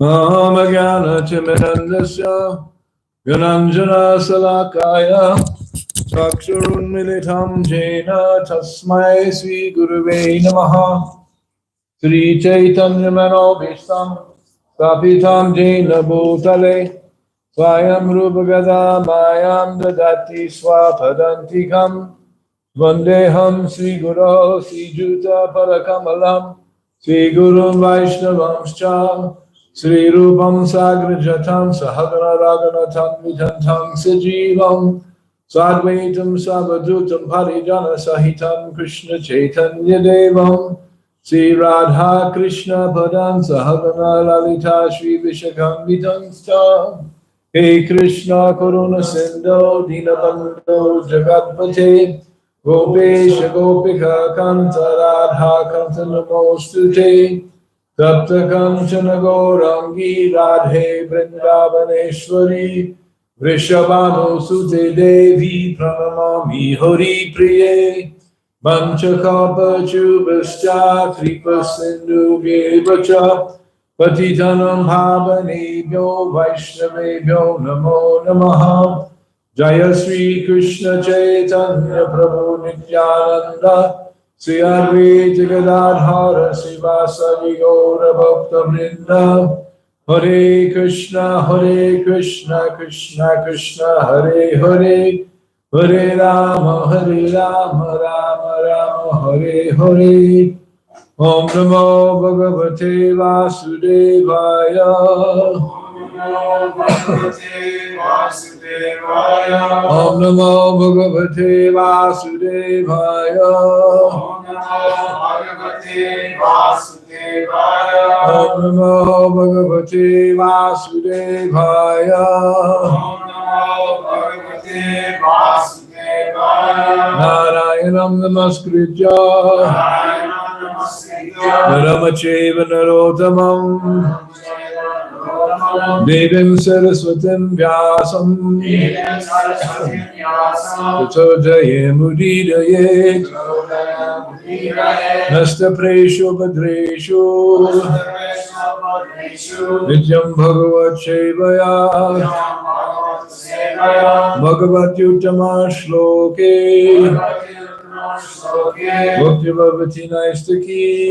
Mahamaganatimirandasya Gananjana Salakaya Chakshurunmilitam Jena Tasmai Sri Guruve Namaha Sri Chaitanya Manobishtam Kapitam Jena Bhutale Swayam Rupagada Mayam Dadati Swapadantikam Vandeham Sri Guru Sri Juta Parakamalam Sri Guru Vaishnavamscha Sri Rupam Sagrajatam Sahagana Raganatam Vidantam Sajivam Sadvaitam Savadutam Parijana Sahitam Krishna Chaitanya Devam Sri Radha Krishna Padan Sahagana Lalita Sri Vishakam Sta Hey Krishna Karuna Sindho Dinabandho Jagatpate Gopesha Gopika Kanta Radha Kanta Namostute Tapta Kanchana Gaurangi Radhe Vrindavaneshwari Vrishabhanu Sute Devi Pranamami Hari Priye Manchakapa Chubascha Kripa Sindhu Gevacha Patitanam Bhavanebhyo Vaishnavebhyo Namo Namaha Jaya Sri Krishna Chaitanya Prabhu Nityananda Sri Advaita Gadadhara Sivasadi Gaura Bhakta Vrinda Hare Krishna Krishna Krishna Hare Hare Hare Rama Rama Rama Hare Hare Om Namo Bhagavate Vasudevaya Om Namo Bhagavate Vasudevaya Om Namo Bhagavate Vasudevaya Narayanam Namaskritya Naramacheva Narottamam Devim Saraswatim Vyasam Tato Jayamudidayet Nasta Presho Badresho Vidyam Bhagavat Shevaya Bhagavat Yuttama Shloke Bhakti Bhavati Naistaki.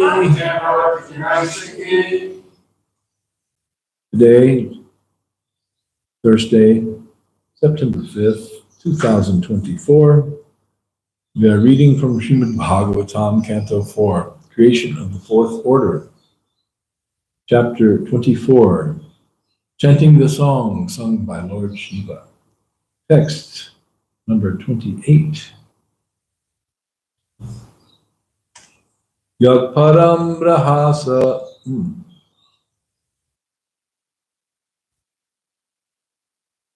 Today, Thursday, September 5th, 2024, we are reading from Srimad Bhagavatam, Canto 4, Creation of the Fourth Order, Chapter 24, Chanting the Song sung by Lord Shiva. Text number 28. Yat param brahasa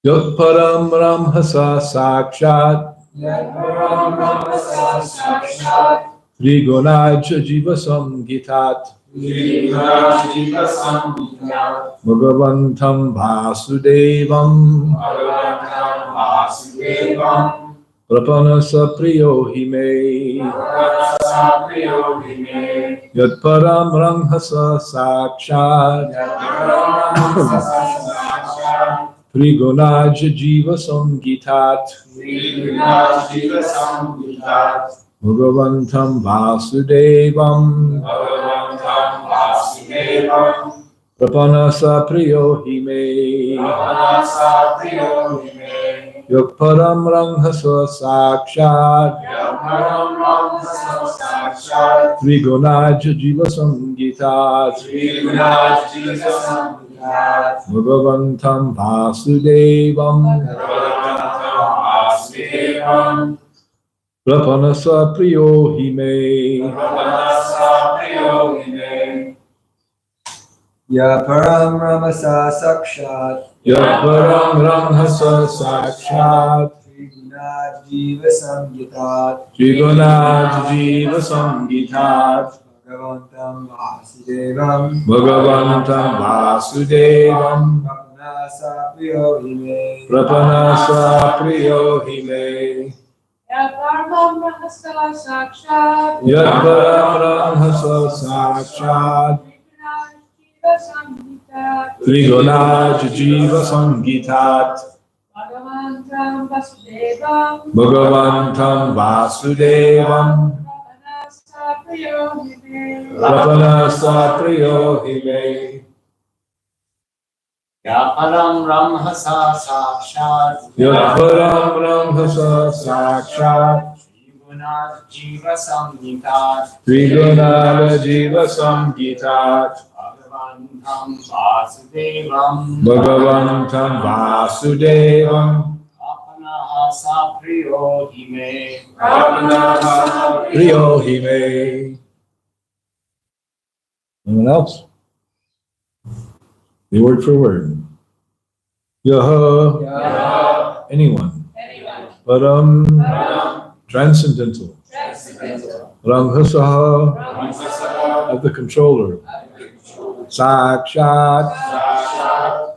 Yat param brahmasa sakshat Trigonaja jiva samgitat Bhagavantam Vasudevam Prapanasa priyo hime Yat param brahmasa sakshat Trigunaja jiva samgitat Bhagavantam Vasudevam Prapanasa priyo hime Yat param brahmasa sakshat Trigunaja jiva samgitat Bhagavantam Vasudevam Prapanasa Priyo Hime Ya Param Ramasa Sakshat Yadvaram Ramhasa Sakshat Triguna Jiva Samgitat Trigunaj Jiva Samgitat Bhagavantam Vasudevam Bhagavantam Vasudevam Prapanasa Priyo Hime Prapanasa Priyo Hime Yadvaram Ramhasa Sakshat Yadvaram Ramhasa Sakshat Trigunaj Jiva Samgitat Bhagavantam Vasudevam Bhagavantam Vasudevam Prapanasa Priyo Hime Prapanasa Priyo Hime Ya Param Ramhasa Sakshat Yadvaram Ramhasa Sakshat Triguna Jiva Samgitat Trigunaj Jiva Samgitat Bhagavantam Vasudevam Bhagavantam Vasudevam Apanahasa Priyo Hime Priyo Hime. Anyone else? The word for word. Yaha. Anyone. Param. Transcendental. Ramhasaha. Of the controller. Sakshat.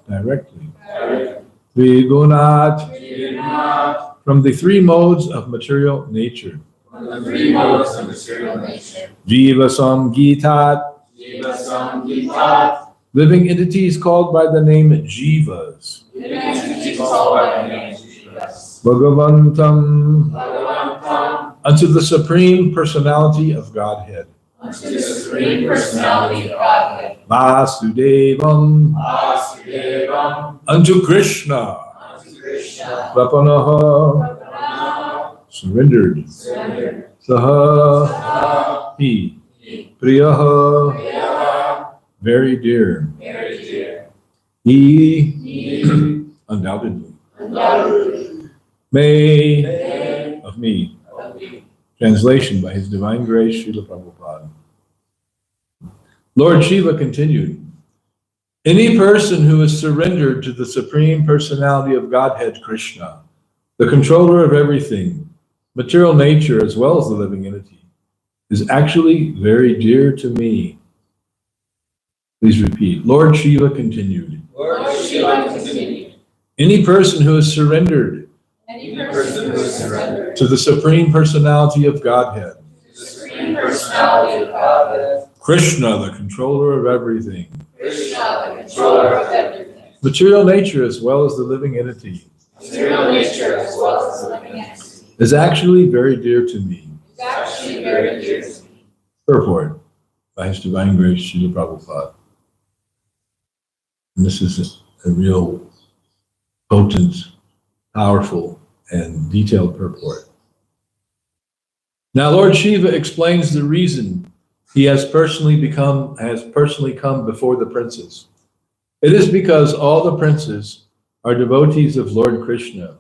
Directly. Trigunat. From the three modes of material nature. Jiva Samgitat. Living entities called by the name Jivas. Bhagavantam. Unto the Supreme Personality of Godhead. Vasudevam. Unto Krishna. Prapanaha. Surrendered. Saha. He. Priyaha. Very dear. He. Undoubtedly. May. Of me. Translation by His Divine Grace, Srila Prabhupada. Lord Shiva continued, any person who is surrendered to the Supreme Personality of Godhead, Krishna, the controller of everything, material nature as well as the living entity, is actually very dear to me. Please repeat. Lord Shiva continued. Any person who is surrendered to the Supreme Personality of Godhead, Krishna, the controller of everything, material nature as well as the living entity, is actually very dear to me. Purport by His Divine Grace, Srila Prabhupada. And this is a real potent, powerful, and detailed purport. Now, Lord Shiva explains the reason he has personally come before the princes. It is because all the princes are devotees of Lord Krishna.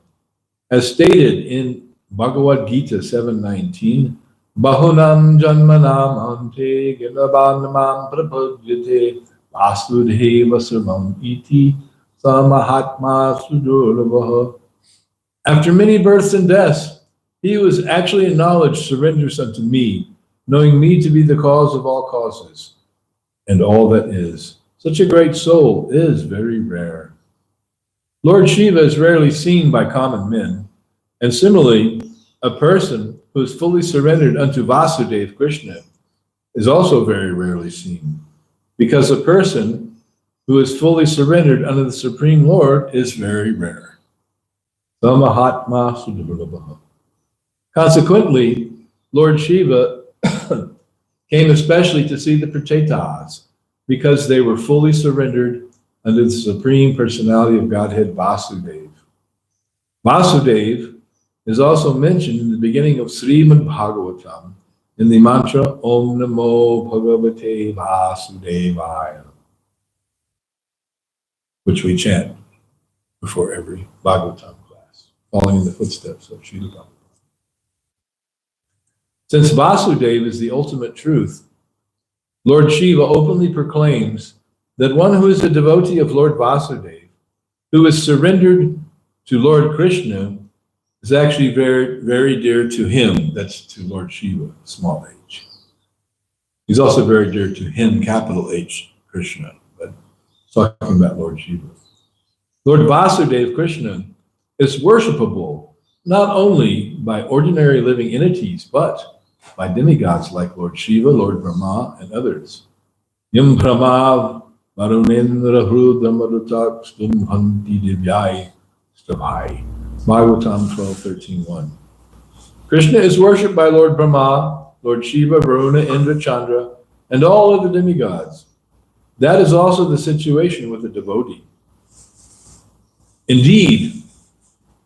As stated in Bhagavad Gita 7:19, Bahunam janmanam ante gilabanamam prapadyate vasudheva sarvam iti samahatma sudurlavaha. After many births and deaths, he who is actually in knowledge surrenders unto me, knowing me to be the cause of all causes, and all that is. Such a great soul is very rare. Lord Shiva is rarely seen by common men, and similarly, a person who is fully surrendered unto Vasudeva Krishna is also very rarely seen, because a person who is fully surrendered unto the Supreme Lord is very rare. Samahatma sudurlabha. Consequently, Lord Shiva came especially to see the Prachetas, because they were fully surrendered unto the Supreme Personality of Godhead, Vasudeva. Vasudeva is also mentioned in the beginning of Srimad Bhagavatam in the mantra Om Namo Bhagavate Vasudevaya. which we chant before every Bhagavatam class, following in the footsteps of Srila Prabhupada. Since Vasudeva is the ultimate truth, Lord Shiva openly proclaims that one who is a devotee of Lord Vasudeva, who is surrendered to Lord Krishna, is actually very, very dear to him. That's to Lord Shiva, small h. He's also very dear to him, capital H, Krishna, but talking about Lord Shiva. Lord Vasudeva Krishna is worshipable not only by ordinary living entities, but by demigods like Lord Shiva, Lord Brahma, and others. Yam Brahma Varunendra Hrudamarutak Stumbhanti Divyai Stabhai. Bhagavatam 12:13-1. Krishna is worshipped by Lord Brahma, Lord Shiva, Varuna, Indra, Chandra, and all of the demigods. That is also the situation with a devotee. Indeed,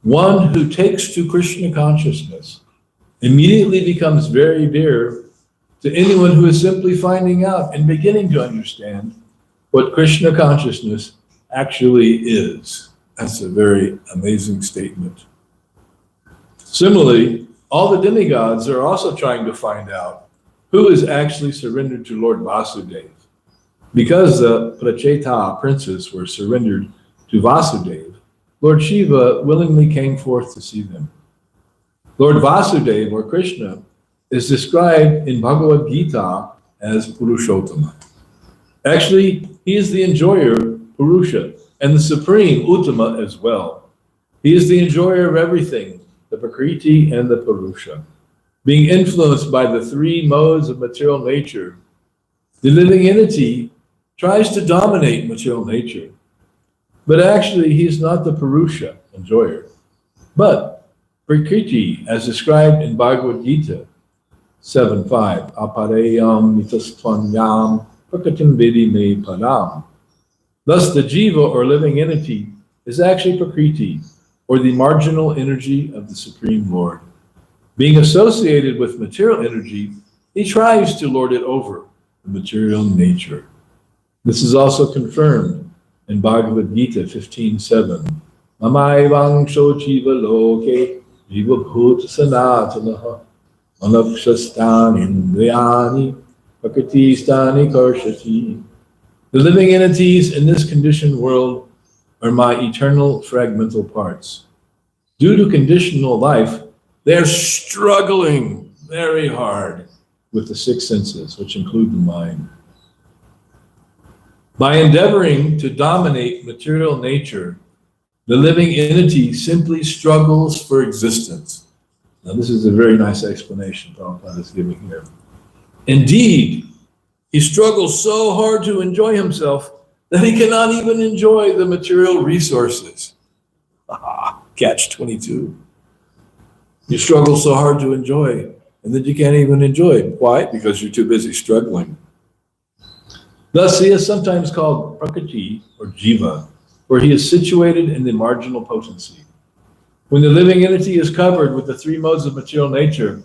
one who takes to Krishna consciousness immediately becomes very dear to anyone who is simply finding out and beginning to understand what Krishna consciousness actually is. That's a very amazing statement. Similarly, all the demigods are also trying to find out who is actually surrendered to Lord Vasudeva. Because the Pracheta princes were surrendered to Vasudeva, Lord Shiva willingly came forth to see them. Lord Vasudeva, or Krishna, is described in Bhagavad Gita as Purushottama. Actually, he is the enjoyer, Purusha, and the supreme Uttama as well. He is the enjoyer of everything, the Prakriti and the Purusha. Being influenced by the three modes of material nature, the living entity tries to dominate material nature. But actually, he's not the Purusha, enjoyer, but Prakriti, as described in Bhagavad Gita 7.5, Aparayam mitastvanyam prakatim vidi me param. Thus, the jiva, or living entity, is actually Prakriti, or the marginal energy of the Supreme Lord. Being associated with material energy, he tries to lord it over the material nature. This is also confirmed in Bhagavad Gita 15.7. Mamaivang jiva loke jiva bhuta sanatanaha anapshastani indriyani prakritistani karshati. The living entities in this conditioned world are my eternal fragmental parts. Due to conditional life, they are struggling very hard with the six senses, which include the mind. By endeavoring to dominate material nature, the living entity simply struggles for existence. Now, this is a very nice explanation Prabhupada is giving here. Indeed, he struggles so hard to enjoy himself that he cannot even enjoy the material resources. Catch 22. You struggle so hard to enjoy, and then you can't even enjoy it. Why? Because you're too busy struggling. Thus, he is sometimes called Prakriti, or Jiva, where he is situated in the marginal potency. When the living entity is covered with the three modes of material nature,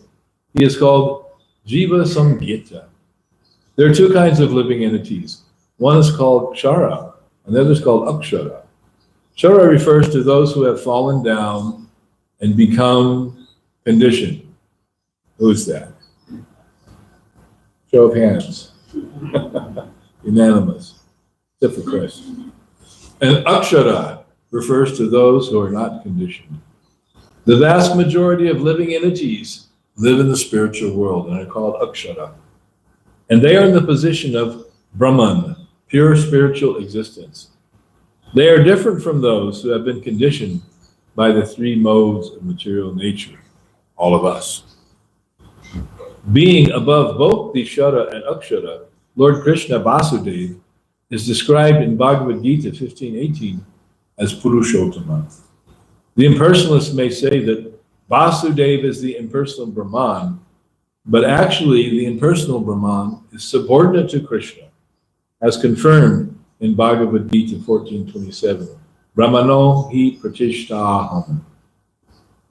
he is called Jiva Samgita. There are two kinds of living entities. One is called Kshara, and the other is called Akshara. Kshara refers to those who have fallen down and become conditioned. Who's that? Show of hands. Unanimous. Except for Chris. And Akshara refers to those who are not conditioned. The vast majority of living entities live in the spiritual world and are called Akshara. And they are in the position of Brahman, pure spiritual existence. They are different from those who have been conditioned by the three modes of material nature, all of us. Being above both the Kshara and Akshara, Lord Krishna Vasudeva is described in Bhagavad Gita 15:18 as Purushottama. The impersonalists may say that Vasudeva is the impersonal Brahman, but actually the impersonal Brahman is subordinate to Krishna, as confirmed in Bhagavad Gita 14:27. Brahmano hi pratishtaham.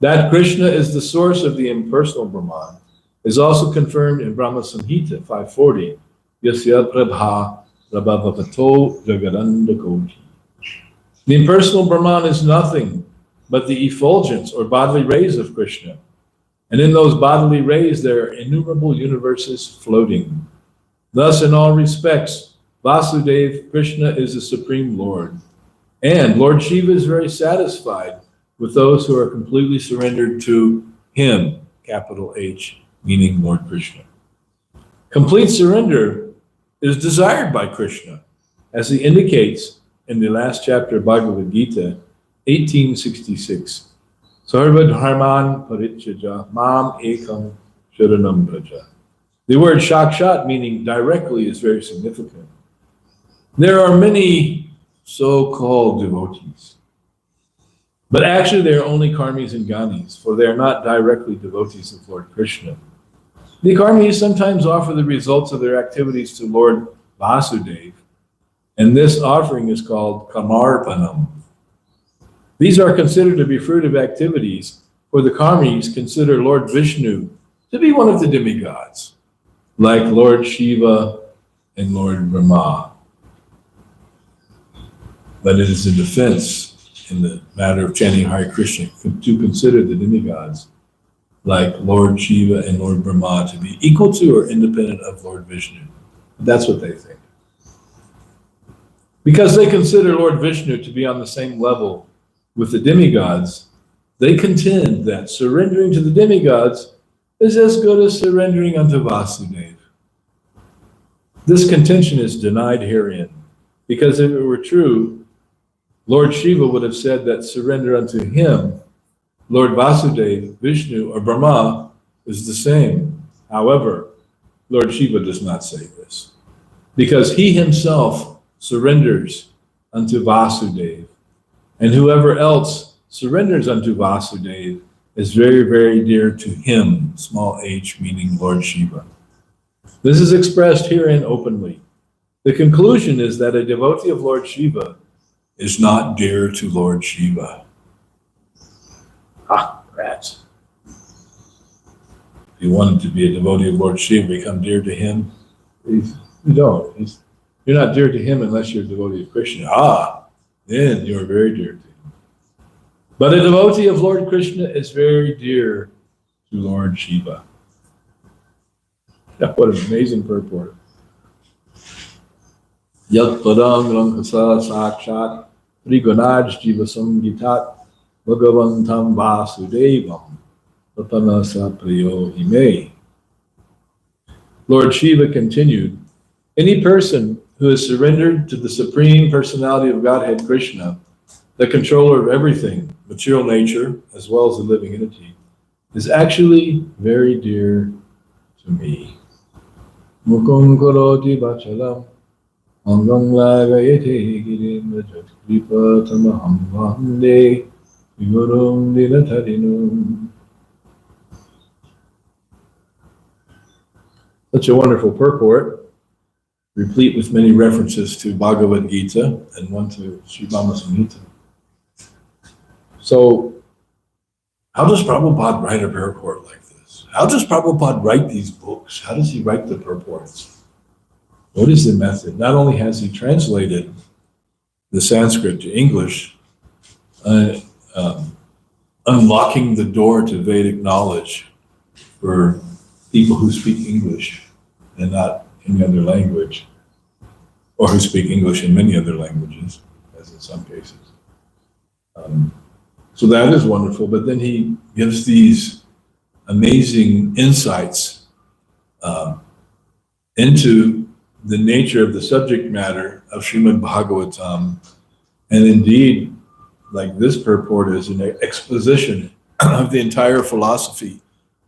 That Krishna is the source of the impersonal Brahman is also confirmed in Brahma Samhita 5:40. Yasya prabha prabhavavato jagadanda koti. The impersonal Brahman is nothing but the effulgence or bodily rays of Krishna. And in those bodily rays, there are innumerable universes floating. Thus, in all respects, Vasudeva, Krishna, is the Supreme Lord. And Lord Shiva is very satisfied with those who are completely surrendered to him, capital H, meaning Lord Krishna. Complete surrender is desired by Krishna, as he indicates in the last chapter of Bhagavad Gita, 1866. Sarva dharman parityajya mam ekam sharanam braja. The word shakshat, meaning directly, is very significant. There are many so-called devotees, but actually they are only karmis and gyanis, for they are not directly devotees of Lord Krishna. The karmis sometimes offer the results of their activities to Lord Vasudeva, and this offering is called kamarpanam. These are considered to be fruitive activities, for the karmis consider Lord Vishnu to be one of the demigods, like Lord Shiva and Lord Brahma. But it is a defense in the matter of chanting Hare Krishna to consider the demigods like Lord Shiva and Lord Brahma to be equal to or independent of Lord Vishnu. That's what they think. Because they consider Lord Vishnu to be on the same level with the demigods, they contend that surrendering to the demigods is as good as surrendering unto Vasudeva. This contention is denied herein, because if it were true, Lord Shiva would have said that surrender unto him, Lord Vasudeva, Vishnu, or Brahma, is the same. However, Lord Shiva does not say this, because he himself surrenders unto Vasudeva, and whoever else surrenders unto Vasudeva is very, very dear to him, small h, meaning Lord Shiva. This is expressed herein openly. The conclusion is that a devotee of Lord Shiva is not dear to Lord Shiva. Ah, rats. If you wanted to be a devotee of Lord Shiva, become dear to him, you don't. You're not dear to him unless you're a devotee of Krishna. Ah, then you're very dear to him. But a devotee of Lord Krishna is very dear to Lord Shiva. Yeah, what an amazing purport. Yat padam rankasa sakshat trigunaj jiva samgitat bhagavantam vasudevam tatanasa priyo hime. Lord Shiva continued, any person who is surrendered to the Supreme Personality of Godhead Krishna, the controller of everything, material nature as well as the living entity, is actually very dear to me. Mukam karoti vachalam angam lagayate girim rajat kripa tamaham vande vigurum dinatarinum. Such a wonderful purport, replete with many references to Bhagavad Gita and one to Srimad Samhita. So, how does Prabhupada write a purport like this? How does Prabhupada write these books? How does he write the purports? What is the method? Not only has he translated the Sanskrit to English, unlocking the door to Vedic knowledge for people who speak English and not any other language, or who speak English in many other languages, as in some cases. So that is wonderful, but then he gives these amazing insights into the nature of the subject matter of Srimad Bhagavatam, and indeed, like this purport is an exposition of the entire philosophy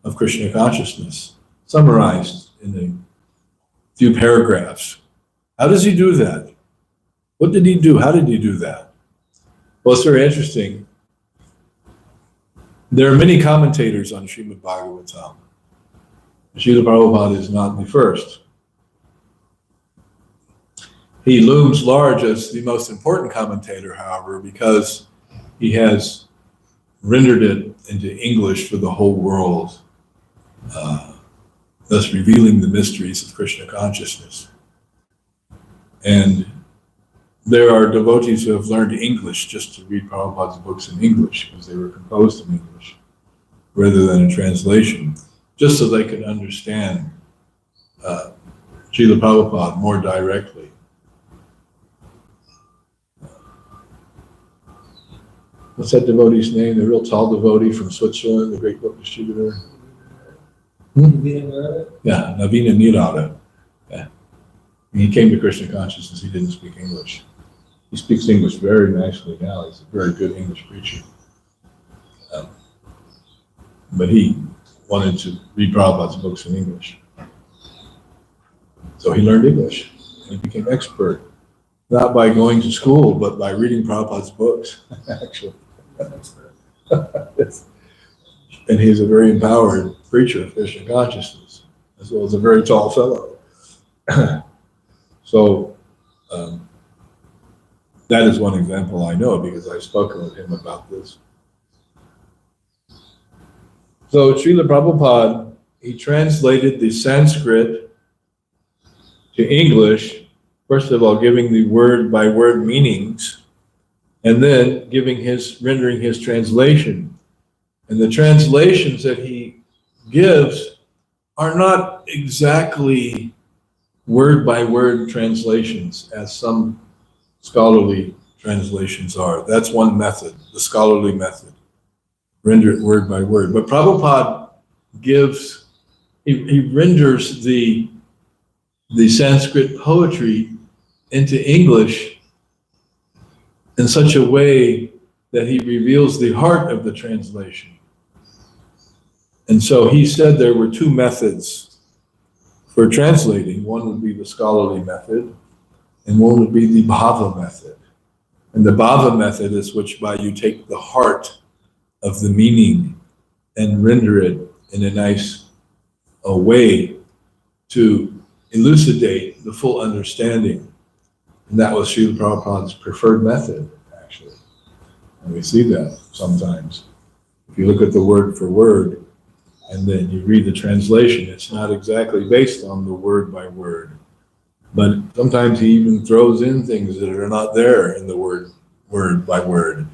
of Krishna consciousness, summarized in a few paragraphs. How does he do that? What did he do? How did he do that? Well, it's very interesting. There are many commentators on Srimad Bhagavatam. Srila Prabhupada is not the first. He looms large as the most important commentator, however, because he has rendered it into English for the whole world, thus revealing the mysteries of Krishna consciousness. And there are devotees who have learned English just to read Prabhupada's books in English because they were composed in English rather than a translation, just so they could understand Srila Prabhupada more directly. What's that devotee's name? The real tall devotee from Switzerland, the great book distributor? Yeah, Navina Nirada. Yeah. He came to Krishna consciousness, he didn't speak English. He speaks English very nicely now. He's a very good English preacher. But he wanted to read Prabhupada's books in English. So he learned English. He became expert, not by going to school, but by reading Prabhupada's books, actually. And he's a very empowered preacher of Krishna consciousness, as well as a very tall fellow. So that is one example I know because I've spoken with him about this. So Srila Prabhupada, he translated the Sanskrit to English, first of all giving the word by word meanings, and then rendering his translation. And the translations that he gives are not exactly word by word translations as some scholarly translations are. That's one method, the scholarly method. Render it word by word. But Prabhupada he renders the Sanskrit poetry into English in such a way that he reveals the heart of the translation. And so he said there were two methods for translating. One would be the scholarly method, and one would be the bhava method. And the bhava method is whereby you take the heart of the meaning and render it in a nice way to elucidate the full understanding. And that was Srila Prabhupada's preferred method, actually. And we see that sometimes. If you look at the word for word, and then you read the translation, it's not exactly based on the word by word. But sometimes he even throws in things that are not there in the word by word,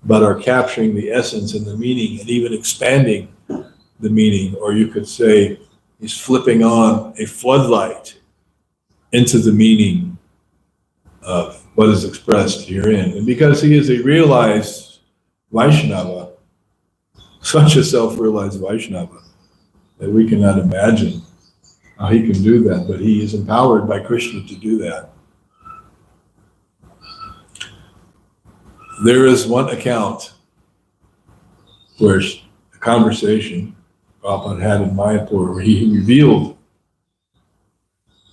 but are capturing the essence and the meaning and even expanding the meaning. Or you could say he's flipping on a floodlight into the meaning of what is expressed herein. And because he is a realized Vaishnava, such a self-realized Vaishnava, that we cannot imagine how he can do that, but he is empowered by Krishna to do that. There is one account where a conversation Prabhupada had in Mayapur where he revealed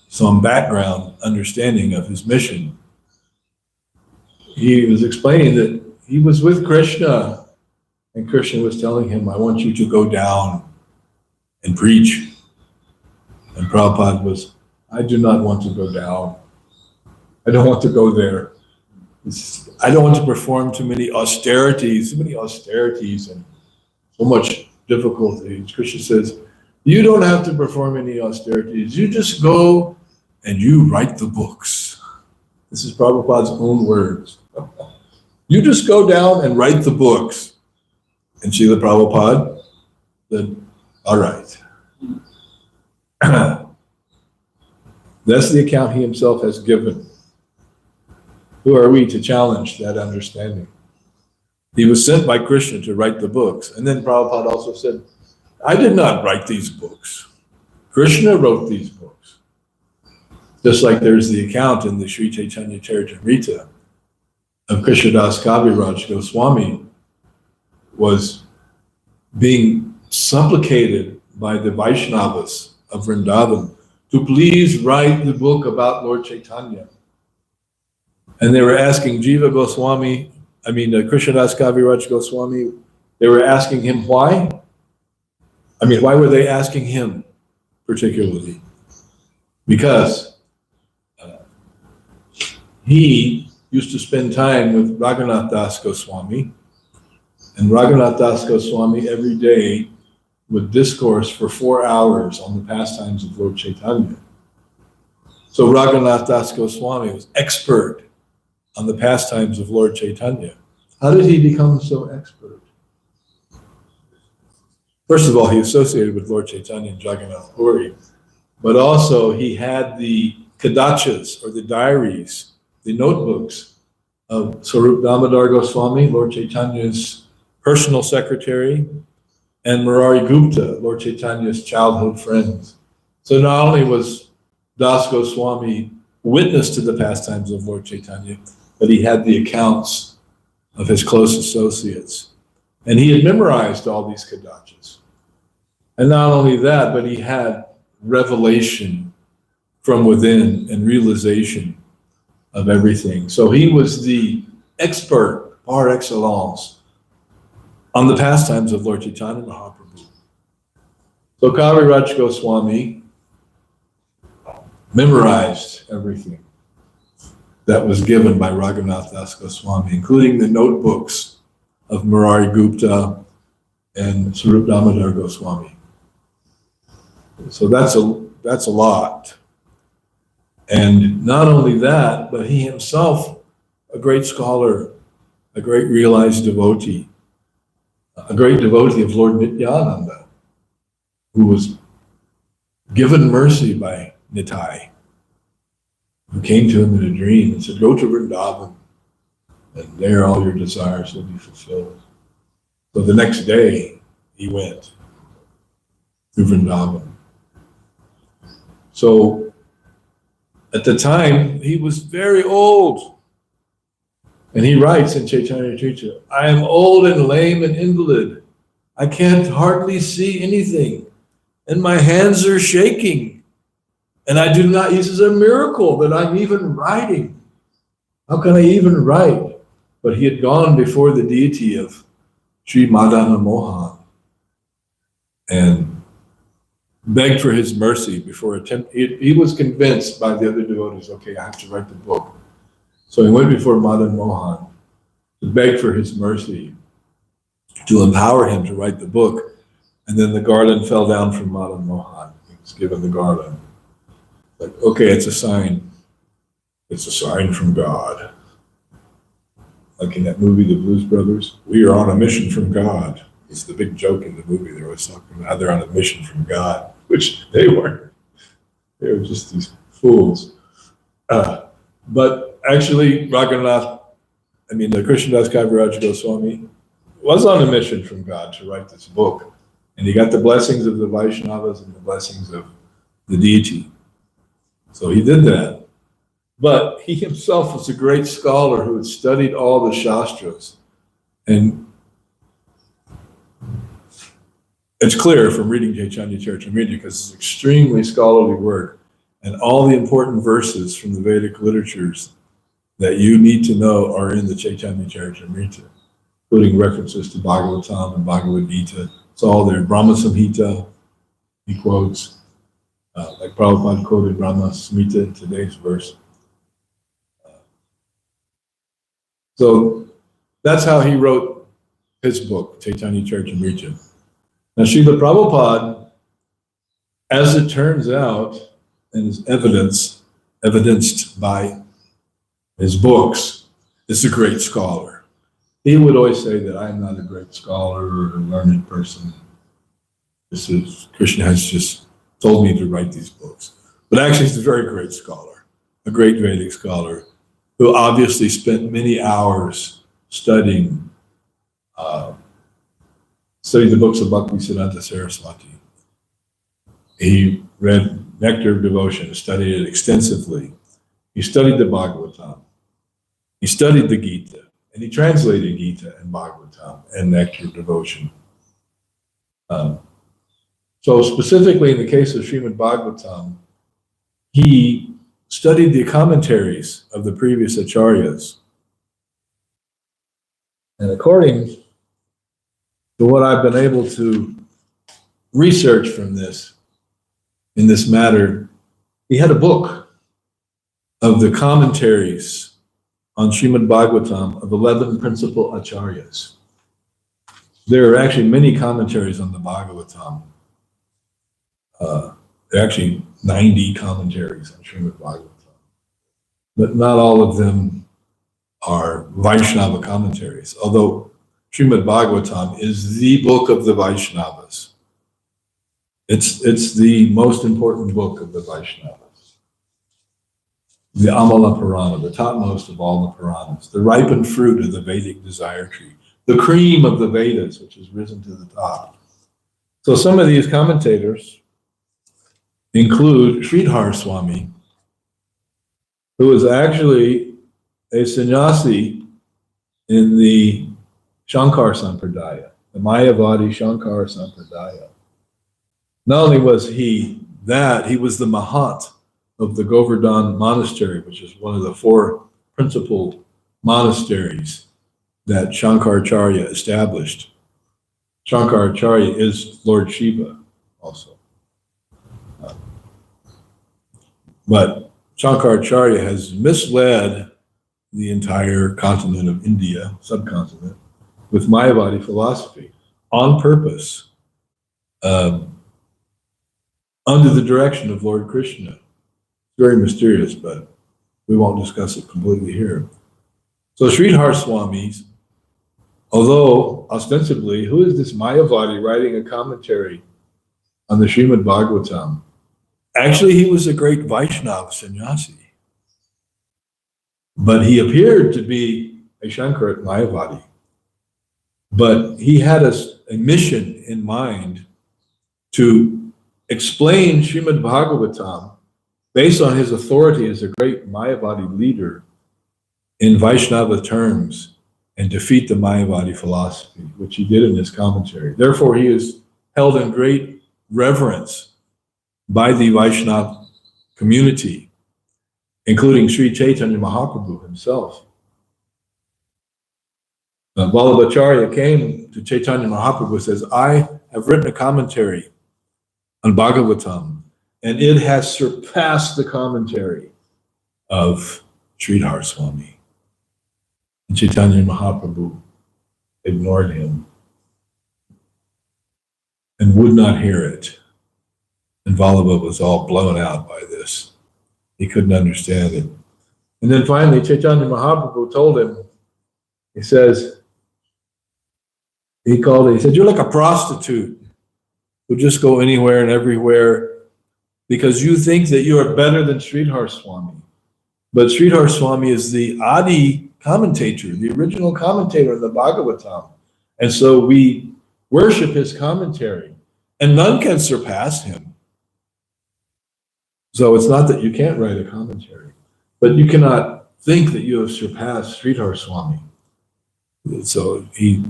some background understanding of his mission. He was explaining that he was with Krishna, and Krishna was telling him, I want you to go down and preach. And Prabhupada was, I do not want to go down. I don't want to go there. I don't want to perform too many austerities and so much difficulty. Krishna says, you don't have to perform any austerities. You just go and you write the books. This is Prabhupada's own words. You just go down and write the books. And Srila Prabhupada said, all right. That's the account he himself has given. Who are we to challenge that understanding? He was sent by Krishna to write the books. And then Prabhupada also said, I did not write these books. Krishna wrote these books. Just like there's the account in the Sri Chaitanya Charitamrita of Krishnadas Kaviraj Goswami was being supplicated by the Vaishnavas of Vrindavan to please write the book about Lord Chaitanya. And they were asking Jiva Goswami, Krishnadas Kaviraj Goswami, they were asking him why? Why were they asking him particularly? Because he used to spend time with Raghunath Das Goswami, and Raghunath Das Goswami every day would discourse for 4 hours on the pastimes of Lord Chaitanya. So Raghunath Das Goswami was expert on the pastimes of Lord Chaitanya. How did he become so expert? First of all, he associated with Lord Chaitanya and Jagannath Puri, but also he had the kadachas, or the diaries, the notebooks of Swarup Damodar Goswami, Lord Chaitanya's personal secretary, and Murari Gupta, Lord Chaitanya's childhood friends. So not only was Das Goswami witness to the pastimes of Lord Chaitanya, but he had the accounts of his close associates. And he had memorized all these kadachas. And not only that, but he had revelation from within and realization of everything. So he was the expert par excellence on the pastimes of Lord Chaitanya Mahaprabhu. So Kaviraj Goswami memorized everything that was given by Raghunath Das Goswami, including the notebooks of Murari Gupta and Swarup Damodar Goswami. So that's a lot. And not only that, but he himself, a great scholar, a great realized devotee, a great devotee of Lord Nityananda, who was given mercy by Nitai, who came to him in a dream and said, go to Vrindavan, and there all your desires will be fulfilled. So the next day, he went to Vrindavan. So at the time, he was very old. And he writes in Chaitanya Charitamrita, I am old and lame and invalid. I can't hardly see anything, and my hands are shaking. And I do not, this is a miracle that I'm even writing. How can I even write? But he had gone before the deity of Sri Madana Mohan and begged for his mercy before he was convinced by the other devotees, okay, I have to write the book. So he went before Madan Mohan to beg for his mercy, to empower him to write the book. And then the garland fell down from Madan Mohan. He was given the garland. Like, okay, it's a sign. It's a sign from God. Like in that movie, The Blues Brothers, we are on a mission from God. It's the big joke in the movie. They're always talking about how they're on a mission from God, which they weren't. They were just these fools. But actually, the Krishnadas Kaviraj Goswami was on a mission from God to write this book. And he got the blessings of the Vaishnavas and the blessings of the deity. So he did that. But he himself was a great scholar who had studied all the Shastras. And it's clear from reading Chaitanya Charitamrita, because it's extremely scholarly work, and all the important verses from the Vedic literatures that you need to know are in the Chaitanya Charitamrita, including references to Bhagavatam and Bhagavad Gita. It's all there. Brahma Samhita, he quotes, like Prabhupada quoted Brahma Samhita in today's verse. So that's how he wrote his book, Chaitanya Charitamrita. Now, Srila Prabhupada, as it turns out, and is evidenced by his books, is a great scholar. He would always say that I'm not a great scholar or a learned person. Krishna has just told me to write these books. But actually, he's a very great scholar, a great Vedic scholar, who obviously spent many hours studying the books of Bhaktisiddhanta Saraswati. He read Nectar of Devotion, studied it extensively. He studied the Bhagavatam. He studied the Gita, and he translated Gita and Bhagavatam and Nectar of Devotion. So specifically in the case of Srimad Bhagavatam, he studied the commentaries of the previous acharyas. And according to what I've been able to research from this, in this matter, he had a book of the commentaries on Srimad Bhagavatam of 11 principal acharyas. There are actually many commentaries on the Bhagavatam. There are actually 90 commentaries on Srimad Bhagavatam, but not all of them are Vaishnava commentaries, although Srimad Bhagavatam is the book of the Vaishnavas. It's the most important book of the Vaishnavas. The Amala Purana, the topmost of all the Puranas, the ripened fruit of the Vedic desire tree, the cream of the Vedas, which has risen to the top. So some of these commentators include Sridhar Swami, who is actually a sannyasi in the Shankar Sampradaya, the Mayavadi Shankar Sampradaya. Not only was he that, he was the Mahant of the Govardhan Monastery, which is one of the 4 principal monasteries that Shankaracharya established. Shankaracharya is Lord Shiva also. But Shankaracharya has misled the entire continent of India, subcontinent, with Mayavadi philosophy on purpose, under the direction of Lord Krishna. Very mysterious, but we won't discuss it completely here. So Sridhar Swami's, although ostensibly, who is this Mayavadi writing a commentary on the Srimad Bhagavatam? Actually, he was a great Vaishnava sannyasi. But he appeared to be a Shankarat Mayavadi. But he had a mission in mind to explain Srimad Bhagavatam based on his authority as a great Mayavadi leader in Vaishnava terms and defeat the Mayavadi philosophy, which he did in his commentary. Therefore, he is held in great reverence by the Vaishnava community, including Sri Chaitanya Mahaprabhu himself. Vallabhacharya came to Chaitanya Mahaprabhu and says, I have written a commentary on Bhagavatam, and it has surpassed the commentary of Sridhar Swami. And Chaitanya Mahaprabhu ignored him and would not hear it. And Vallabha was all blown out by this. He couldn't understand it. And then finally, Chaitanya Mahaprabhu told him, he says, he said, you're like a prostitute who just go anywhere and everywhere because you think that you are better than Sridhar Swami. But Sridhar Swami is the Adi commentator, the original commentator of the Bhagavatam. And so we worship his commentary, and none can surpass him. So it's not that you can't write a commentary, but you cannot think that you have surpassed Sridhar Swami. So he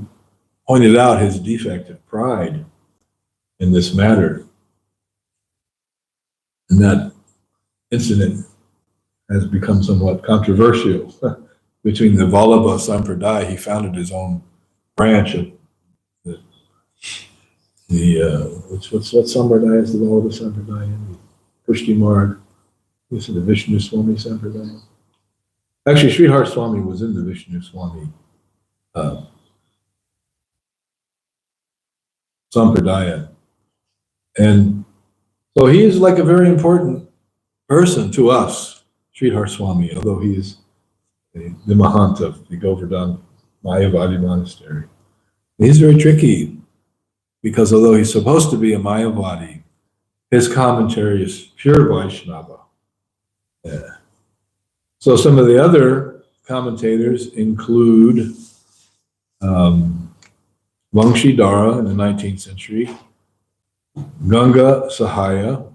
pointed out his defect of pride in this matter. And that incident has become somewhat controversial between the Vallabha Sampradaya. He founded his own branch of what Sampradaya is the Vallabha Sampradaya? Pushti Marg. This is the Vishnu Swami Sampradaya. Actually, Sridhar Swami was in the Vishnu Swami Sampradaya. And so he is like a very important person to us, Sridhar Swami, although he is the Mahant of the Govardhan Mayavadi Monastery. He's very tricky because although he's supposed to be a Mayavadi, his commentary is pure Vaishnava. Yeah. So some of the other commentators include Vamshidhara in the 19th century, Ganga Sahaya,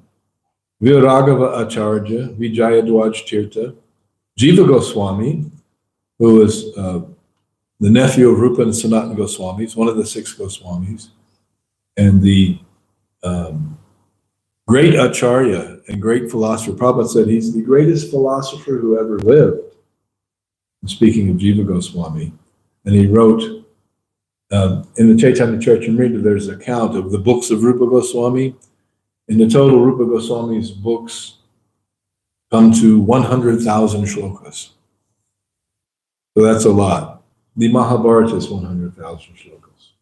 Viragava Acharya, Vijayadwaj Tirtha, Jiva Goswami, who was the nephew of Rupa and Sanatana Goswamis, one of the 6 Goswamis, and the great Acharya and great philosopher. Prabhupada said he's the greatest philosopher who ever lived. Speaking of Jiva Goswami, and he wrote in the Chaitanya Charitamrita, there's an account of the books of Rupa Goswami. In the total, Rupa Goswami's books come to 100,000 shlokas. So that's a lot. The Mahabharata is 100,000 shlokas.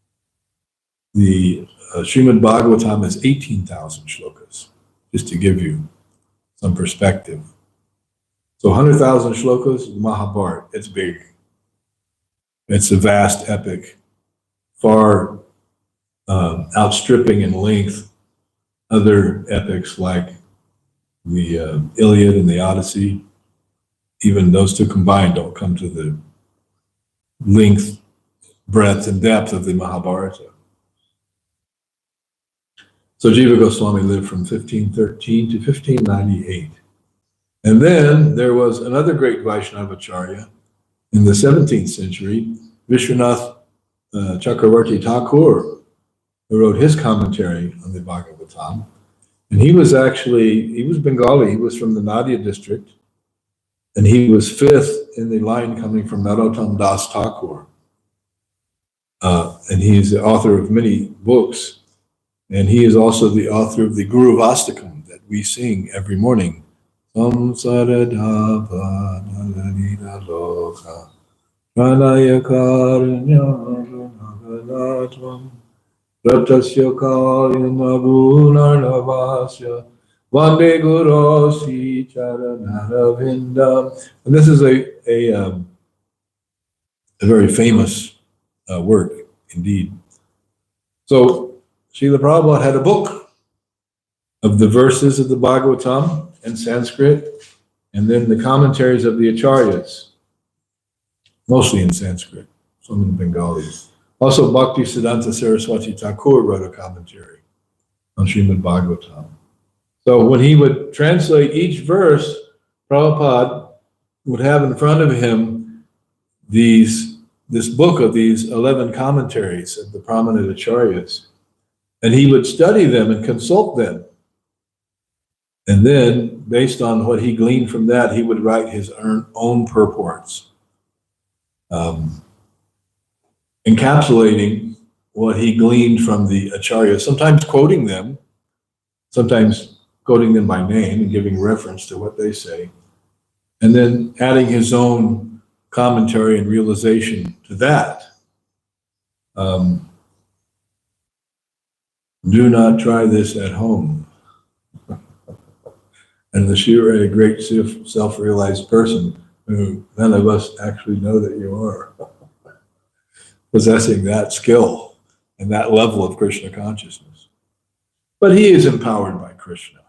The Srimad Bhagavatam is 18,000 shlokas, just to give you some perspective. So 100,000 shlokas, the Mahabharata, it's big. It's a vast epic, far outstripping in length other epics like the Iliad and the Odyssey. Even those two combined don't come to the length, breadth, and depth of the Mahabharata. So Jiva Goswami lived from 1513 to 1598. And then there was another great Vaishnavacharya in the 17th century, Vishwanath Chakravarti Thakur, who wrote his commentary on the Bhagavatam. And he was Bengali, he was from the Nadia district, and he was fifth in the line coming from Narottam Das Thakur. And he's the author of many books. And he is also the author of the Guru Vastakam that we sing every morning. And this is a very famous work indeed. So Srila Prabhupada had a book of the verses of the Bhagavatam in Sanskrit, and then the commentaries of the Acharyas, mostly in Sanskrit, some in Bengali. Also, Bhakti Siddhanta Saraswati Thakur wrote a commentary on Srimad Bhagavatam. So when he would translate each verse, Prabhupada would have in front of him this book of these 11 commentaries of the prominent Acharyas. And he would study them and consult them. And then, based on what he gleaned from that, he would write his own purports, encapsulating what he gleaned from the Acharyas, sometimes quoting them by name and giving reference to what they say, and then adding his own commentary and realization to that. Do not try this at home. Unless you are a great self-realized person, who none of us actually know that you are, possessing that skill and that level of Krishna consciousness. But he is empowered by Krishna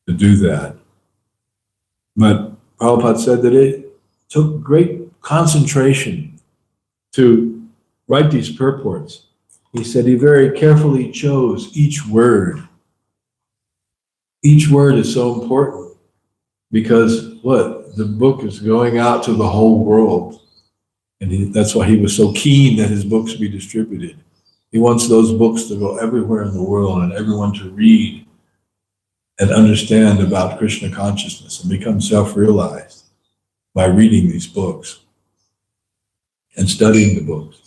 to do that. But Prabhupada said that it took great concentration to write these purports. He said he very carefully chose each word. Each word is so important because the book is going out to the whole world. And that's why he was so keen that his books be distributed. He wants those books to go everywhere in the world and everyone to read and understand about Krishna consciousness and become self-realized by reading these books and studying the books.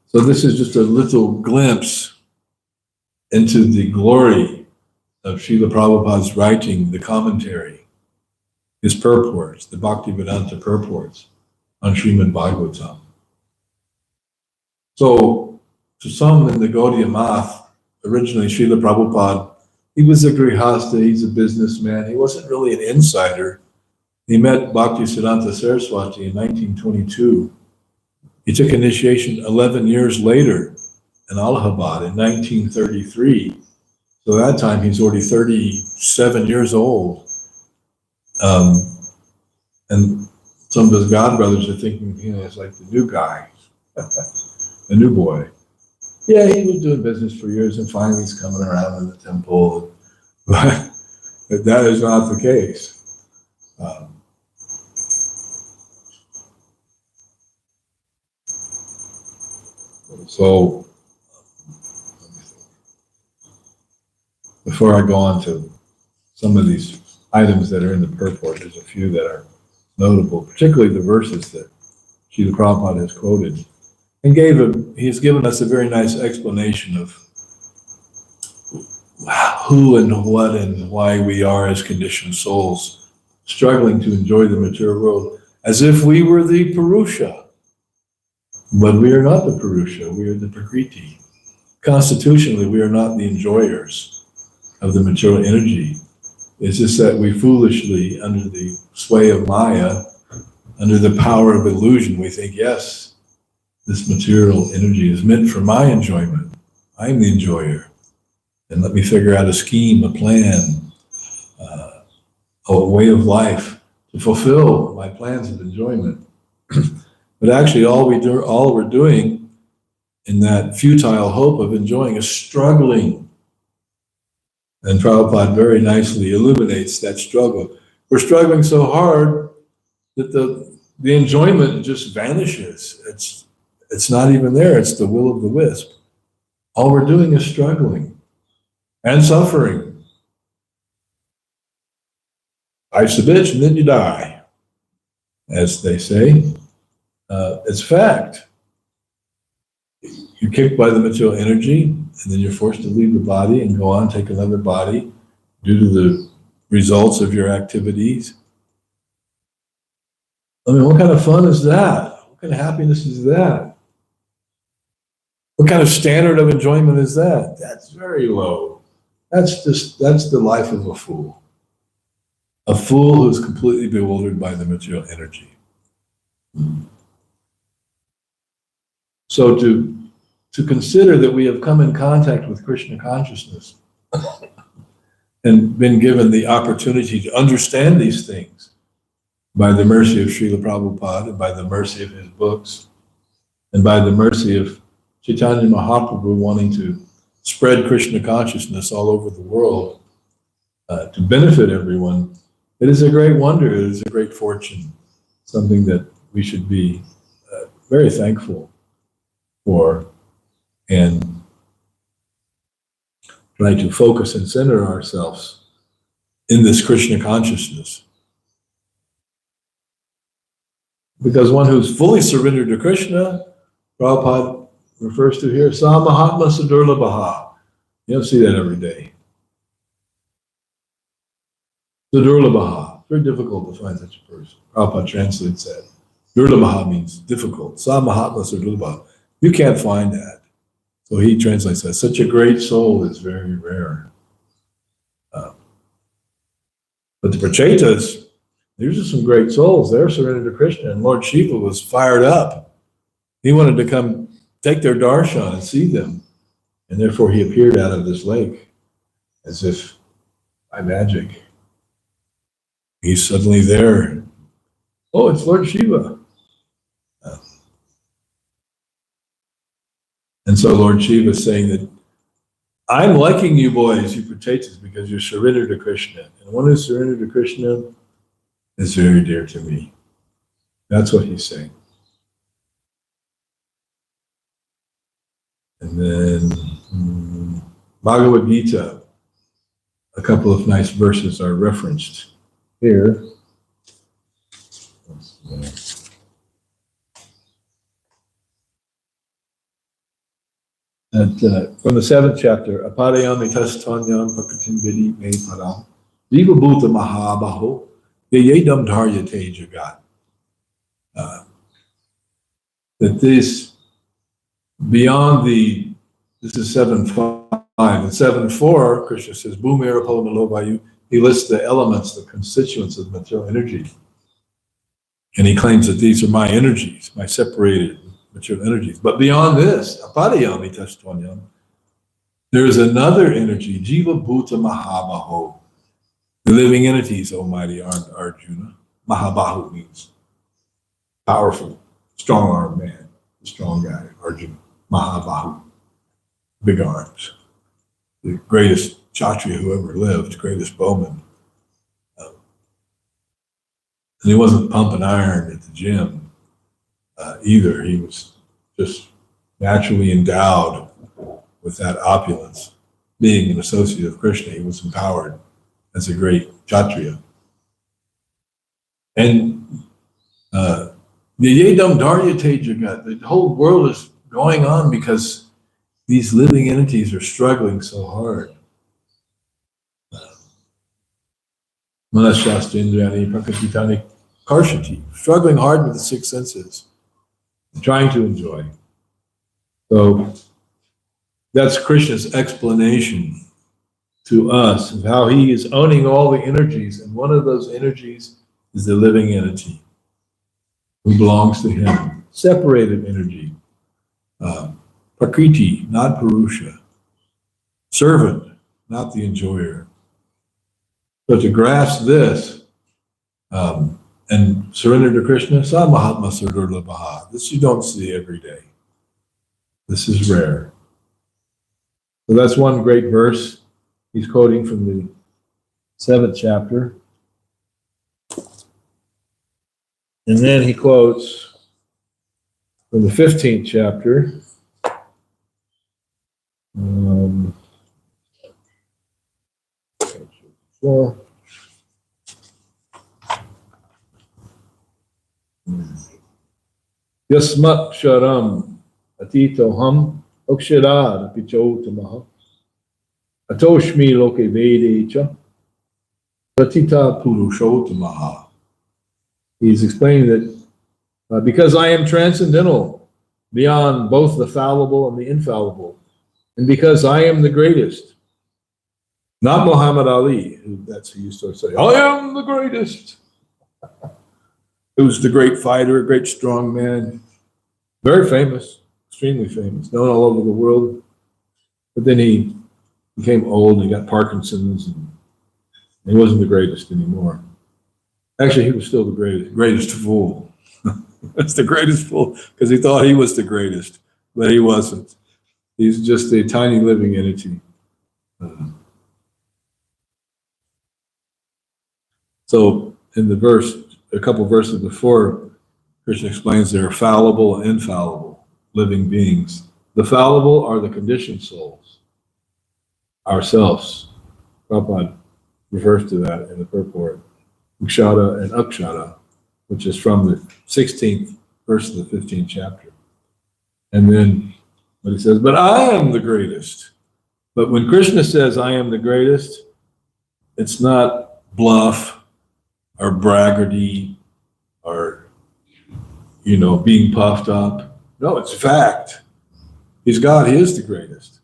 So this is just a little glimpse into the glory of Srila Prabhupada's writing, the commentary, his purports, the Bhaktivedanta purports on Srimad Bhagavatam. So to some in the Gaudiya Math, originally Srila Prabhupada, he was a grihasta, he's a businessman, he wasn't really an insider. He met Bhaktisiddhanta Saraswati in 1922. He took initiation 11 years later in Allahabad in 1933. So at that time, he's already 37 years old. And some of his godbrothers are thinking, it's like the new guy, the new boy. Yeah, he was doing business for years and finally he's coming around in the temple. But that is not the case. So, before I go on to some of these items that are in the purport, there's a few that are notable, particularly the verses that Srila Prabhupada has quoted. And he has given us a very nice explanation of who and what and why we are as conditioned souls, struggling to enjoy the material world, as if we were the Purusha. But we are not the Purusha, we are the Prakriti. Constitutionally, we are not the enjoyers of the material energy. It's just that we foolishly, under the sway of Maya, under the power of illusion, we think, yes, this material energy is meant for my enjoyment. I'm the enjoyer. And let me figure out a scheme, a plan, a way of life to fulfill my plans of enjoyment. But actually, all we're doing in that futile hope of enjoying is struggling. And Prabhupada very nicely illuminates that struggle. We're struggling so hard that the enjoyment just vanishes. It's not even there. It's the will of the wisp. All we're doing is struggling and suffering. Life's a bitch and then you die, as they say. It's fact. You're kicked by the material energy, and then you're forced to leave the body and go on, take another body due to the results of your activities. I mean, what kind of fun is that? What kind of happiness is that? What kind of standard of enjoyment is that? That's very low. That's the life of a fool. A fool who's completely bewildered by the material energy. So to consider that we have come in contact with Krishna consciousness and been given the opportunity to understand these things by the mercy of Srila Prabhupada, and by the mercy of his books, and by the mercy of Chaitanya Mahaprabhu wanting to spread Krishna consciousness all over the world to benefit everyone, it is a great wonder, it is a great fortune, something that we should be very thankful for and try to focus and center ourselves in this Krishna consciousness. Because one who's fully surrendered to Krishna, Prabhupada refers to here, Sa Mahatma Sadurlabaha. You don't see that every day. Sadurlabaha. Very difficult to find such a person. Prabhupada translates that. Durlabaha means difficult. Sa Mahatma Sadurlabaha. You can't find that. So he translates that. Such a great soul is very rare. But the Prachetas, these are some great souls. They're surrendered to Krishna. And Lord Shiva was fired up. He wanted to come take their darshan and see them. And therefore he appeared out of this lake as if by magic. He's suddenly there. Oh, it's Lord Shiva. And so Lord Shiva is saying that I'm liking you boys, you Prachetas, because you're surrendered to Krishna. And one who's surrendered to Krishna is very dear to me. That's what he's saying. And then Bhagavad Gita, a couple of nice verses are referenced here. From the 7th chapter, Aparayami Tastanyam Prakritim Vidi Me Param Jiva Bhuta Mahabaho Yayedam Dharyate Jagat. That this, beyond this is 7.5, and 7.4, Krishna says, Bhumira Palamalovayu, he lists the elements, the constituents of material energy. And he claims that these are my energies, my separated material energies. But beyond this, Aparayami Tastvanyam, there is another energy, Jiva Bhuta Mahabaho, the living entities, Almighty Arjuna. Mahabahu means powerful, strong-armed man, strong guy, Arjuna. Mahabahu, big arms. The greatest Kshatriya who ever lived, greatest bowman. And he wasn't pumping iron at the gym either. He was just naturally endowed with that opulence. Being an associate of Krishna, he was empowered as a great Kshatriya. And the Yedam Dharyate Jagat, the whole world is going on because these living entities are struggling so hard. Manashastra Indrayani Prakrititani Karshati, struggling hard with the 6 senses, trying to enjoy. So that's Krishna's explanation to us of how he is owning all the energies, and one of those energies is the living entity. who belongs to him. Separated energy. Prakriti, not Purusha. Servant, not the enjoyer. So to grasp this and surrender to Krishna, Sa Mahatma Surdurlabha. This you don't see every day. This is rare. So that's one great verse. He's quoting from the 7th chapter. And then he quotes from the 15th chapter. Yasmat sharam atitoham akshara pichotamaha atoshmi loke vedecha pratita purushotamaha. He's explaining that because I am transcendental beyond both the fallible and the infallible, and because I am the greatest, not Muhammad Ali, that's who used to say, I am the greatest. He was the great fighter, a great strong man, very famous, extremely famous, known all over the world. But then he became old and he got Parkinson's, and he wasn't the greatest anymore. Actually, he was still the greatest fool. That's the greatest fool, because he thought he was the greatest, but he wasn't. He's just a tiny living entity. So in the verse, a couple verses before, Krishna explains there are fallible and infallible living beings. The fallible are the conditioned souls, ourselves. Prabhupada refers to that in the purport. Ukshara and Akshara, which is from the 16th verse of the 15th chapter. And then what he says, but I am the greatest. But when Krishna says I am the greatest, it's not bluff or braggarty or, being puffed up. No, it's fact. He's God, he is the greatest.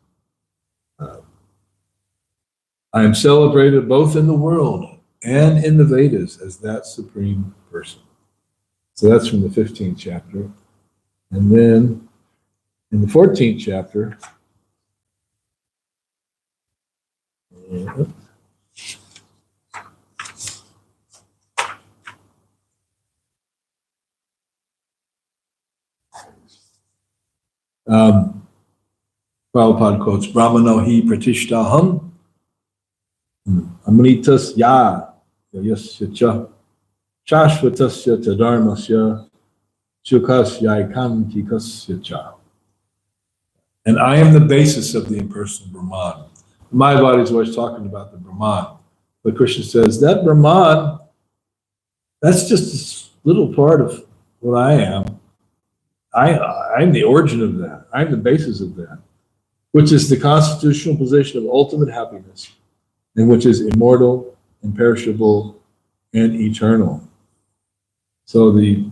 I am celebrated both in the world and in the Vedas as that supreme person. So that's from the 15th chapter. And then in the 14th chapter, Prabhupada quotes, Brahmano hi pratishtaham amritas ya yasya cha shashvatasya tadharmasya chukasya ikantikasya cha. And I am the basis of the impersonal Brahman. My body is always talking about the Brahman. But Krishna says, that Brahman, that's just a little part of what I am. I'm the origin of that. I'm the basis of that, which is the constitutional position of ultimate happiness, and which is immortal, imperishable, and eternal. So the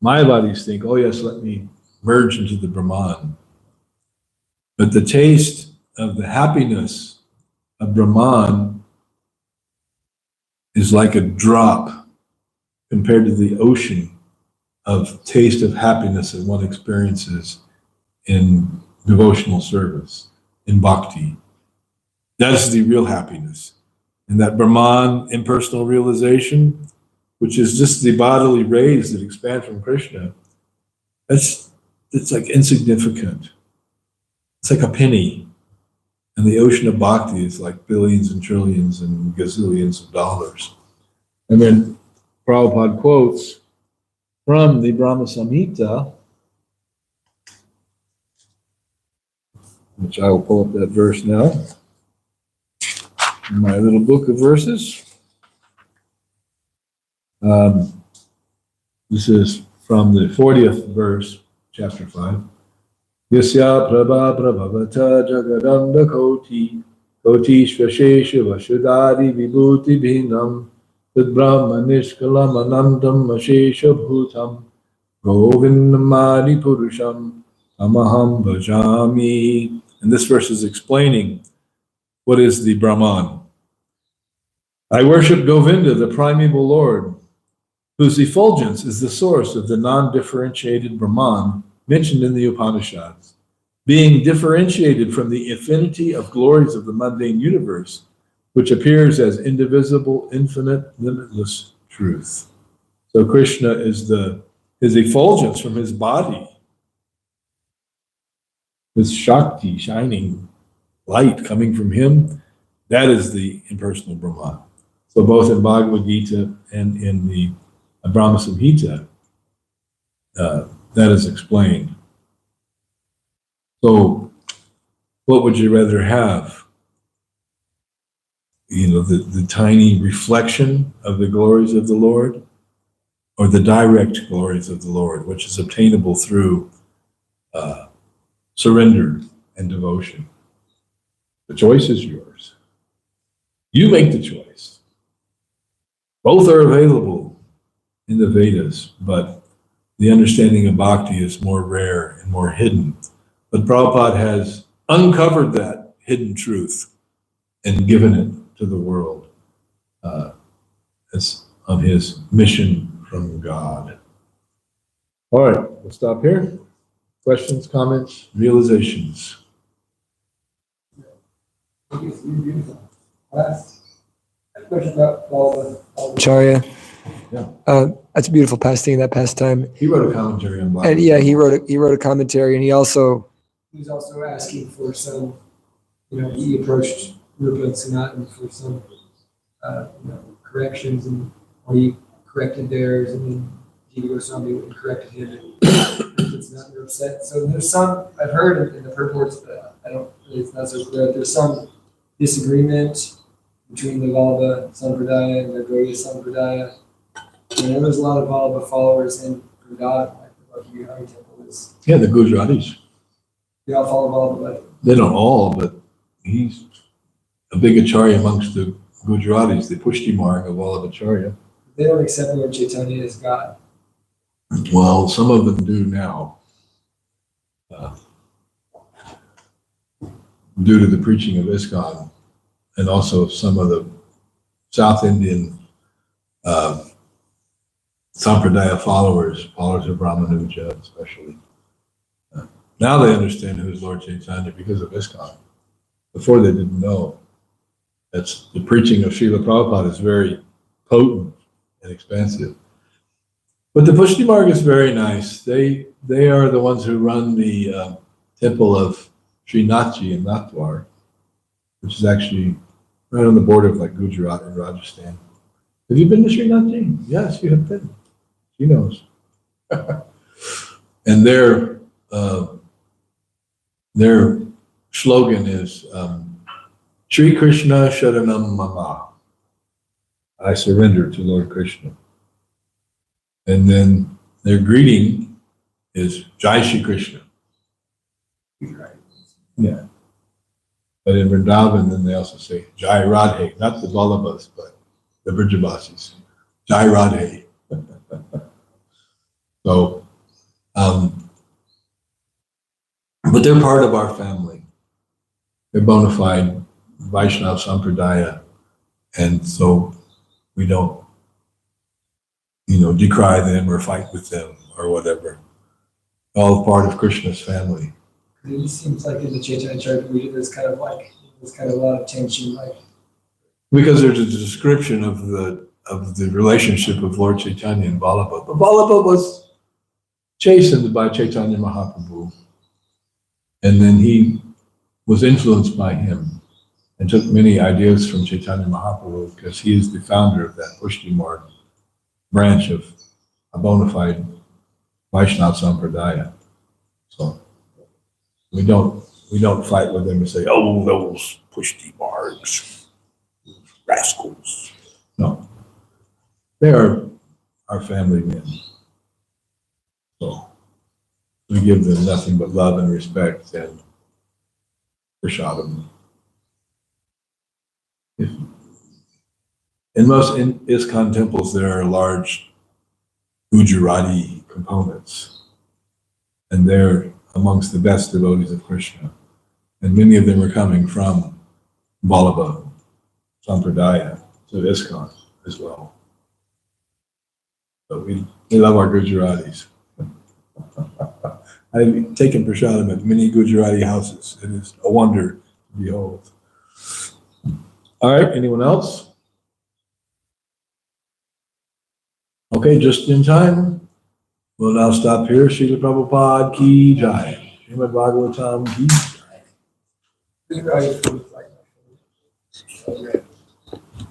Mayavadis think, oh yes, let me merge into the Brahman. But the taste of the happiness of Brahman is like a drop compared to the ocean of taste of happiness that one experiences in devotional service, in bhakti. That is the real happiness. And that Brahman impersonal realization, which is just the bodily rays that expand from Krishna, it's like insignificant. It's like a penny. And the ocean of bhakti is like billions and trillions and gazillions of dollars. And then Prabhupada quotes from the Brahma Samhita, which I will pull up that verse now in my little book of verses. This is from the 40th verse, chapter 5. Yasya prabha prabhavata jagadanda koti shvashesha vashudari vibhuti bhinam tad brahma nishkalam anandam ashesha bhutam govindamadi purusham amaham bhajami. And this verse is explaining what is the Brahman. I worship Govinda, the primeval Lord, whose effulgence is the source of the non-differentiated Brahman mentioned in the Upanishads, being differentiated from the infinity of glories of the mundane universe, which appears as indivisible, infinite, limitless truth. So Krishna is his effulgence from his body, this Shakti, shining light coming from him, that is the impersonal Brahman. So both in Bhagavad Gita and in the Brahma Samhita, that is explained. So what would you rather have? The tiny reflection of the glories of the Lord, or the direct glories of the Lord, which is obtainable through surrender and devotion? The choice is yours. You make the choice. Both are available in the Vedas, but the understanding of bhakti is more rare and more hidden. But Prabhupada has uncovered that hidden truth and given it to the world as on his mission from God. All right, we'll stop here. Questions, comments, realizations? Question about Acharya. Yeah. That's a beautiful pastime, that pastime. He wrote a commentary on Bhagavatam. And yeah, he wrote a commentary, and he was also asking for some, he approached Rupa and Sanatan for some, corrections, and he corrected theirs, and then Jiva Goswami went and corrected him, and Sanatan were upset. So there's some, I've heard in the purports, but it's not so clear, there's some disagreement between the Vallabha Sampradaya and the Gaudiya Sampradaya. And there's a lot of Vallabha followers in Vrindavan, like the Lucky Hari Temple is. Yeah, the Gujaratis. They all follow Vallabha. They don't all, but he's a big acharya amongst the Gujaratis, the Pushti Marg of all of acharya. They don't accept Lord Chaitanya as God. Well, some of them do now. Due to the preaching of ISKCON, and also some of the South Indian Sampradaya followers of Ramanuja especially. Now they understand who is Lord Chaitanya because of ISKCON. Before they didn't know. That's the preaching of Srila Prabhupada is very potent and expansive. But the Pushti Marg is very nice. They are the ones who run the temple of Srinathji in Nathdwar, which is actually right on the border of like Gujarat and Rajasthan. Have you been to Srinathji? Yes, you have been. She knows. And their slogan is Shri Krishna Sharanam Mama. I surrender to Lord Krishna. And then their greeting is Jai Shri Krishna. Yeah. But in Vrindavan, then they also say Jai Radhe, not the Vallabhas, but the Vrijabasis. Jai Radhe. So, but they're part of our family. They're bona fide Vaishnava Sampradaya, and so we don't, decry them or fight with them or whatever. All part of Krishna's family. It just seems like in the Chaitanya Charitamrita, there's kind of a lot of tension, like. Because there's a description of the relationship of Lord Chaitanya and Vallabha. But Vallabha was chastened by Chaitanya Mahaprabhu. And then he was influenced by him and took many ideas from Chaitanya Mahaprabhu because he is the founder of that Pushti Marg branch of a bona fide Vaishnava Sampradaya. So we don't fight with them and say, oh, those Pushti Margs, rascals. No, they are our family men. So we give them nothing but love and respect and prashadam. In most ISKCON temples, there are large Gujarati components, and they're amongst the best devotees of Krishna. And many of them are coming from Vallabha Sampradaya to ISKCON as well. But we love our Gujaratis. I've taken prasadam at many Gujarati houses. It is a wonder to behold. All right, anyone else? Okay, just in time. We'll now stop here. Srila Prabhupada ki jai. Srimad Bhagavatam ki jai. Right.